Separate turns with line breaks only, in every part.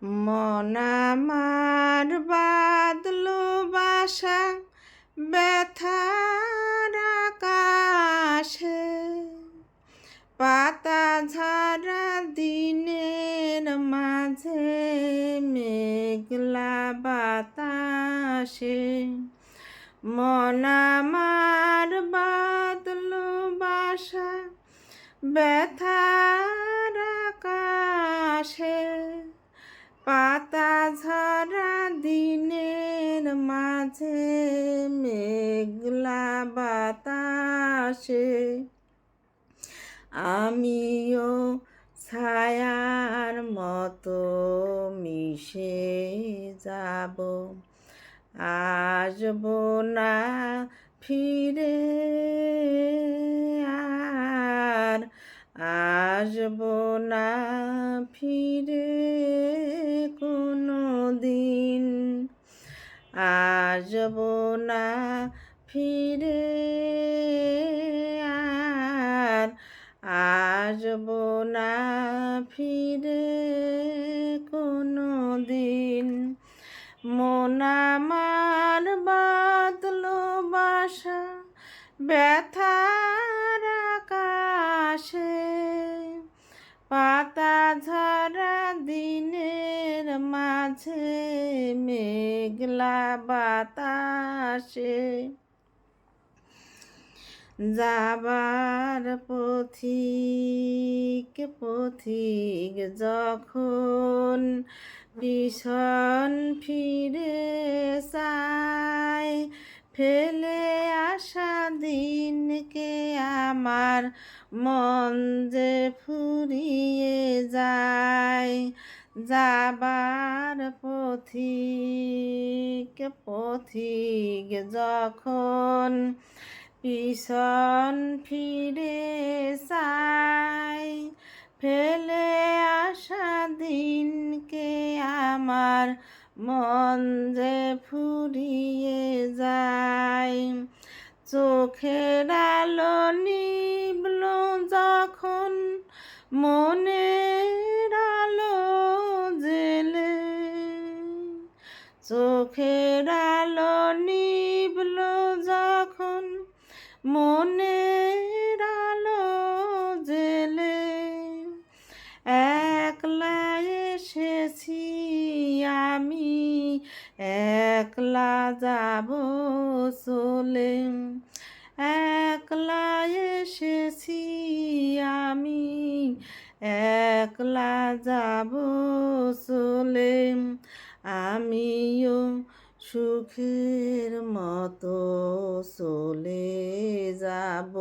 মন আমার বাদলো বাসা ব্যথার আকাশে, পাতা ঝরা দিনের মাঝে মেঘলা বাতাসে। মন আমার বাদলো বাসা ব্যথার আকাশে, পাতা ঝরা দিনের মাঝে মেঘলা বাতাসে। আমিও ছায়ার মতো মিশে যাব, আসব না ফিরে আর, আসব না ফিরে কোনো দিন, আসব না ফিরে আর, আসব না ফিরে কোনো দিন। মন আমার বাদলো বাসা ব্যথার আকাশে, পাতা ঝরা দিনের মাঝে মেঘলা বাতাসে। যাবার পথিক পথিক যখন পিছন ফিরে চায়, ফেলে আসা দিনকে আমার মন যে ফুরিয়ে যায়। যাবার পথিক পথিক যখন পিছন ফিরে চায়, ফেলে আসা দিনকে আমার মন যে ফুরিয়ে যায়। চোখের আলো নিভল যখন মনের আলো জেলে, চোখের আলো নিভল যখন মনের আলো জেলে, একলা এসেছি আমি, একলা যাব চলে, একলা এসেছি আমি, একলা যাব চলে। আমিও সুখের মতো চলে যাব,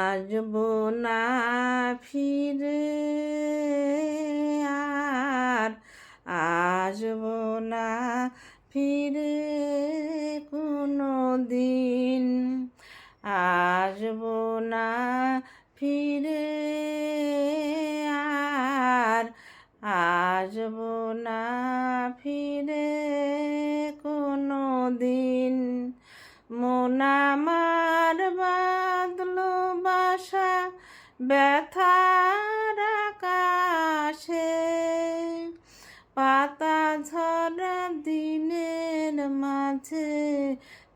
আসব না ফিরে আর, আসব না ফিরে কোনো দিন, আসব না ফিরে আর, আসব না ফিরে কোনো দিন। মন আমার বাদলো বাসা ব্যথার আকাশে, পাতা ঝরা দিনের মাঝে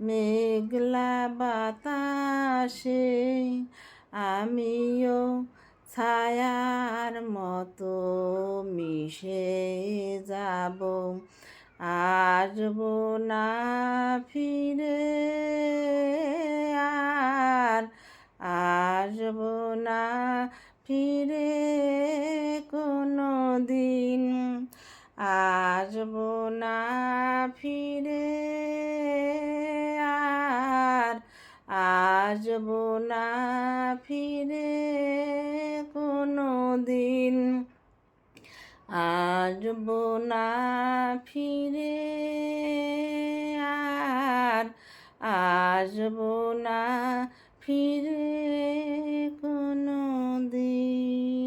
মেঘলা বাতাসে। আমিও ছায়ার মতো মিশে যাব, আসব না ফিরে আর, আসব না ফিরে কোনো দিন, আসব না ফিরে আর, আসব না ফিরে কোনো দিন, আসব না ফিরে আর, আসব না ফিরে কোনো দিন।